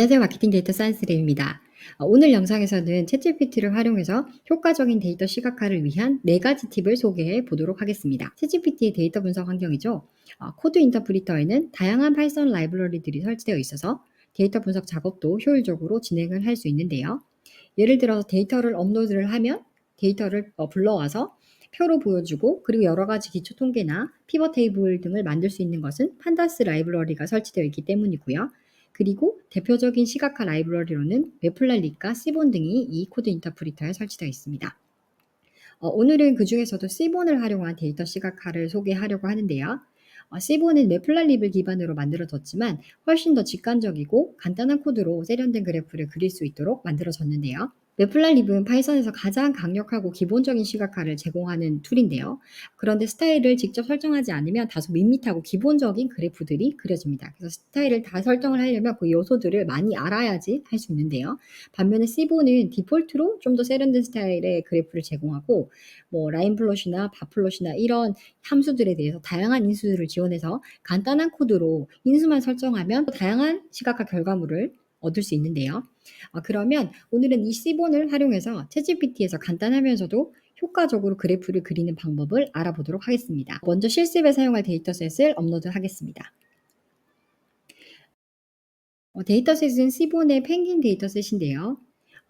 안녕하세요. 마케팅 데이터 사이언스 랩입니다. 오늘 영상에서는 챗GPT를 활용해서 효과적인 데이터 시각화를 위한 4가지 팁을 소개해 보도록 하겠습니다. 챗GPT의 데이터 분석 환경이죠. 코드 인터프리터에는 다양한 파이썬 라이브러리들이 설치되어 있어서 데이터 분석 작업도 효율적으로 진행을 할 수 있는데요. 예를 들어서 데이터를 업로드를 하면 데이터를 불러와서 표로 보여주고, 그리고 여러 가지 기초 통계나 피벗 테이블 등을 만들 수 있는 것은 판다스 라이브러리가 설치되어 있기 때문이고요. 그리고 대표적인 시각화 라이브러리로는 매플랄릿과 시본 등이 이 코드 인터프리터에 설치되어 있습니다. 오늘은 그 중에서도 시본을 활용한 데이터 시각화를 소개하려고 하는데요. 시본은 매플랄립을 기반으로 만들어졌지만 훨씬 더 직관적이고 간단한 코드로 세련된 그래프를 그릴 수 있도록 만들어졌는데요. 매플랄립은 파이썬에서 가장 강력하고 기본적인 시각화를 제공하는 툴인데요. 그런데 스타일을 직접 설정하지 않으면 다소 밋밋하고 기본적인 그래프들이 그려집니다. 그래서 스타일을 다 설정을 하려면 그 요소들을 많이 알아야지 할 수 있는데요. 반면에 시본은 디폴트로 좀 더 세련된 스타일의 그래프를 제공하고, 라인 플롯이나 바 플롯이나 이런 함수들에 대해서 다양한 인수들을 지원해서 간단한 코드로 인수만 설정하면 또 다양한 시각화 결과물을 얻을 수 있는데요. 그러면 오늘은 이 시본을 활용해서 챗GPT에서 간단하면서도 효과적으로 그래프를 그리는 방법을 알아보도록 하겠습니다. 먼저 실습에 사용할 데이터셋을 업로드하겠습니다. 데이터셋은 시본의 펭귄 데이터셋인데요.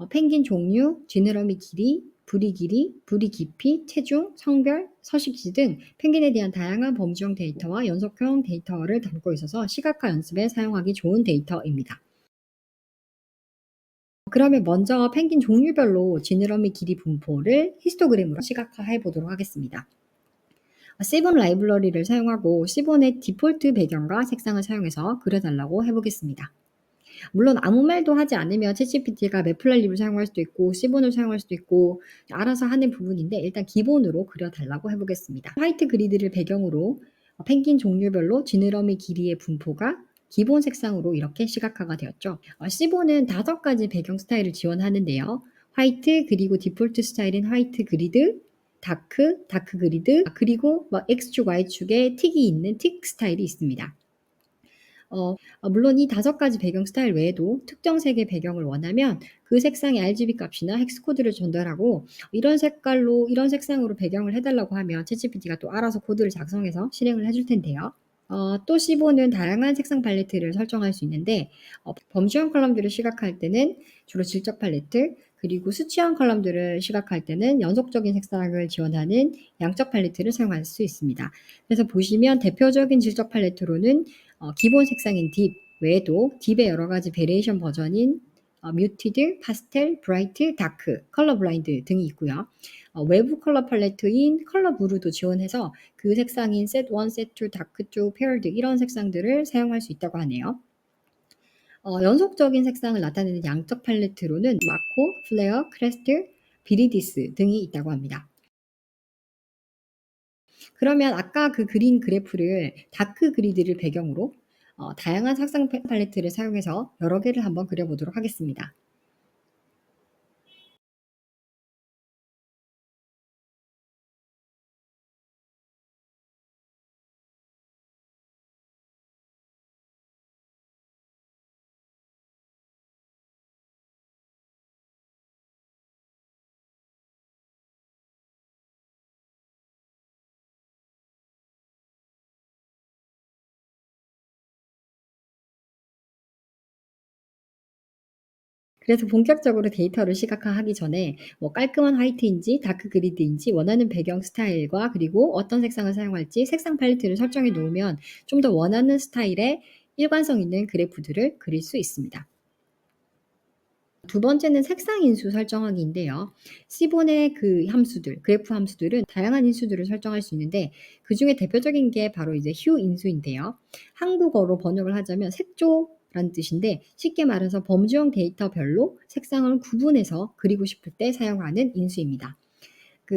펭귄 종류, 지느러미 길이, 부리 길이, 부리 깊이, 체중, 성별, 서식지 등 펭귄에 대한 다양한 범주형 데이터와 연속형 데이터를 담고 있어서 시각화 연습에 사용하기 좋은 데이터입니다. 그러면 먼저 펭귄 종류별로 지느러미 길이 분포를 히스토그램으로 시각화해 보도록 하겠습니다. 시본 라이브러리를 사용하고 시본의 디폴트 배경과 색상을 사용해서 그려달라고 해보겠습니다. 물론 아무 말도 하지 않으면 챗GPT가 매플랄립을 사용할 수도 있고 시본을 사용할 수도 있고 알아서 하는 부분인데, 일단 기본으로 그려달라고 해보겠습니다. 화이트 그리드를 배경으로 펭귄 종류별로 지느러미 길이의 분포가 기본 색상으로 이렇게 시각화가 되었죠. 시본은 5가지 배경 스타일을 지원하는데요. 화이트, 그리고 디폴트 스타일인 화이트 그리드, 다크 그리드, 그리고 X축, Y축에 틱이 있는 틱 스타일이 있습니다. 물론 이 5가지 배경 스타일 외에도 특정 색의 배경을 원하면 그 색상의 RGB 값이나 헥스 코드를 전달하고, 이런 색깔로 이런 색상으로 배경을 해달라고 하면 챗GPT가 또 알아서 코드를 작성해서 실행을 해줄 텐데요. 또 시보는 다양한 색상 팔레트를 설정할 수 있는데, 범주형 컬럼들을 시각할 때는 주로 질적 팔레트, 그리고 수치형 컬럼들을 시각할 때는 연속적인 색상을 지원하는 양적 팔레트를 사용할 수 있습니다. 그래서 보시면 대표적인 질적 팔레트로는 기본 색상인 딥 외에도 딥의 여러 가지 베리에이션 버전인 뮤티드, 파스텔, 브라이트, 다크, 컬러 블라인드 등이 있고요. 외부 컬러 팔레트인 컬러 블루도 지원해서 그 색상인 셋 1, 셋 2, 다크 2, 페어드 이런 색상들을 사용할 수 있다고 하네요. 연속적인 색상을 나타내는 양적 팔레트로는 마코, 플레어, 크레스트, 비리디스 등이 있다고 합니다. 그러면 아까 그 그린 그래프를 다크 그리드를 배경으로 다양한 색상 팔레트를 사용해서 여러 개를 한번 그려보도록 하겠습니다. 그래서 본격적으로 데이터를 시각화하기 전에 깔끔한 화이트인지 다크 그리드인지 원하는 배경 스타일과 그리고 어떤 색상을 사용할지 색상 팔레트를 설정해 놓으면 좀 더 원하는 스타일의 일관성 있는 그래프들을 그릴 수 있습니다. 두 번째는 색상 인수 설정하기인데요. 시본의 그 함수들, 그래프 함수들은 다양한 인수들을 설정할 수 있는데, 그중에 대표적인 게 바로 이제 휴 인수인데요. 한국어로 번역을 하자면 색조라는 뜻인데, 쉽게 말해서 범주형 데이터별로 색상을 구분해서 그리고 싶을 때 사용하는 인수입니다.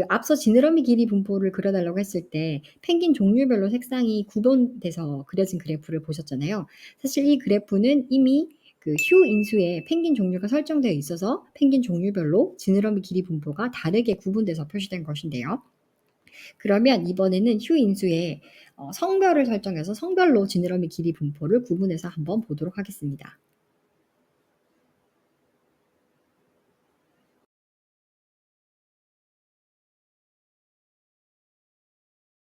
앞서 지느러미 길이 분포를 그려달라고 했을 때 펭귄 종류별로 색상이 구분돼서 그려진 그래프를 보셨잖아요. 사실 이 그래프는 이미 그 휴 인수에 펭귄 종류가 설정되어 있어서 펭귄 종류별로 지느러미 길이 분포가 다르게 구분돼서 표시된 것인데요. 그러면 이번에는 휴 인수에 성별을 설정해서 성별로 지느러미 길이 분포를 구분해서 한번 보도록 하겠습니다.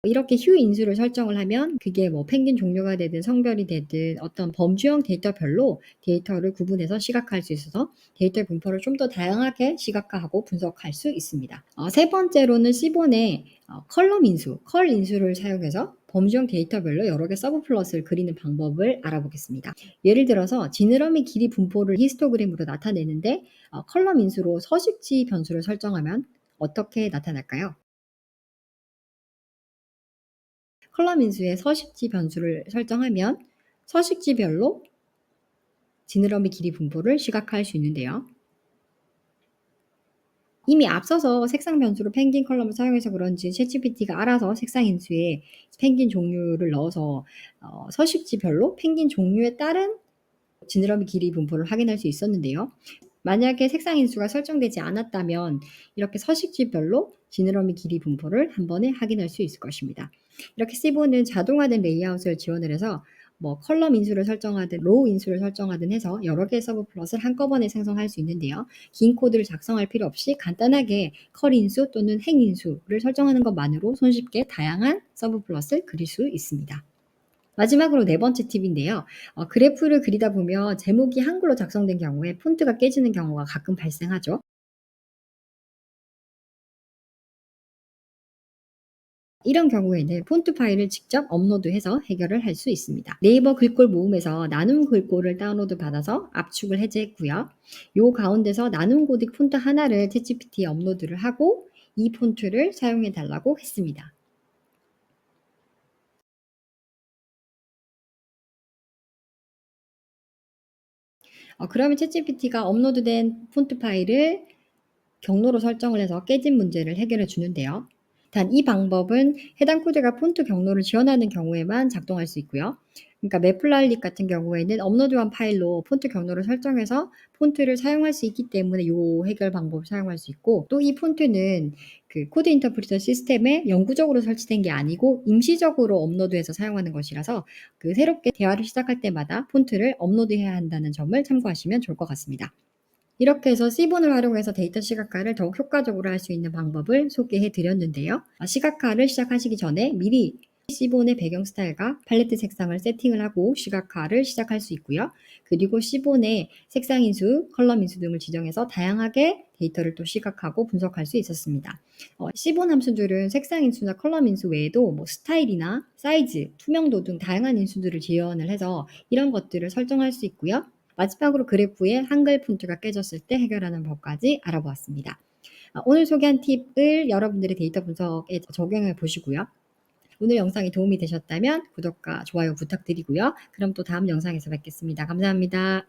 이렇게 휴 인수를 설정을 하면 그게 뭐 펭귄 종류가 되든 성별이 되든 어떤 범주형 데이터별로 데이터를 구분해서 시각화할 수 있어서 데이터의 분포를 좀 더 다양하게 시각화하고 분석할 수 있습니다. 세 번째로는 시본의 컬럼 인수, 컬 인수를 사용해서 범주형 데이터별로 여러 개 서브 플롯을 그리는 방법을 알아보겠습니다. 예를 들어서 지느러미 길이 분포를 히스토그램으로 나타내는데 컬럼 인수로 서식지 변수를 설정하면 어떻게 나타날까요? 컬럼 인수의 서식지 변수를 설정하면 서식지별로 지느러미 길이 분포를 시각화할 수 있는데요. 이미 앞서서 색상 변수로 펭귄 컬럼을 사용해서 그런지 챗GPT가 알아서 색상 인수에 펭귄 종류를 넣어서 서식지별로 펭귄 종류에 따른 지느러미 길이 분포를 확인할 수 있었는데요. 만약에 색상 인수가 설정되지 않았다면 이렇게 서식지별로 지느러미 길이 분포를 한 번에 확인할 수 있을 것입니다. 이렇게 시본은 자동화된 레이아웃을 지원을 해서 뭐 컬럼 인수를 설정하든 로우 인수를 설정하든 해서 여러 개의 서브 플롯을 한꺼번에 생성할 수 있는데요. 긴 코드를 작성할 필요 없이 간단하게 컬 인수 또는 행 인수를 설정하는 것만으로 손쉽게 다양한 서브 플롯을 그릴 수 있습니다. 마지막으로 네 번째 팁인데요. 그래프를 그리다 보면 제목이 한글로 작성된 경우에 폰트가 깨지는 경우가 가끔 발생하죠. 이런 경우에는 폰트 파일을 직접 업로드해서 해결을 할 수 있습니다. 네이버 글꼴 모음에서 나눔 글꼴을 다운로드 받아서 압축을 해제했고요. 요 가운데서 나눔 고딕 폰트 하나를 챗GPT에 업로드를 하고 이 폰트를 사용해 달라고 했습니다. 그러면 챗GPT가 업로드된 폰트 파일을 경로로 설정을 해서 깨진 문제를 해결해 주는데요. 단 이 방법은 해당 코드가 폰트 경로를 지원하는 경우에만 작동할 수 있고요. 그러니까 매플랄릭 같은 경우에는 업로드한 파일로 폰트 경로를 설정해서 폰트를 사용할 수 있기 때문에 이 해결 방법을 사용할 수 있고, 또 이 폰트는 그 코드 인터프리터 시스템에 영구적으로 설치된 게 아니고 임시적으로 업로드해서 사용하는 것이라서 그 새롭게 대화를 시작할 때마다 폰트를 업로드해야 한다는 점을 참고하시면 좋을 것 같습니다. 이렇게 해서 C본을 활용해서 데이터 시각화를 더욱 효과적으로 할 수 있는 방법을 소개해 드렸는데요. 시각화를 시작하시기 전에 미리 C본의 배경 스타일과 팔레트 색상을 세팅을 하고 시각화를 시작할 수 있고요. 그리고 C본의 색상 인수, 컬럼 인수 등을 지정해서 다양하게 데이터를 또 시각화하고 분석할 수 있었습니다. C본 함수들은 색상 인수나 컬럼 인수 외에도 뭐 스타일이나 사이즈, 투명도 등 다양한 인수들을 지원을 해서 이런 것들을 설정할 수 있고요. 마지막으로 그래프에 한글 폰트가 깨졌을 때 해결하는 법까지 알아보았습니다. 오늘 소개한 팁을 여러분들의 데이터 분석에 적용해 보시고요. 오늘 영상이 도움이 되셨다면 구독과 좋아요 부탁드리고요. 그럼 또 다음 영상에서 뵙겠습니다. 감사합니다.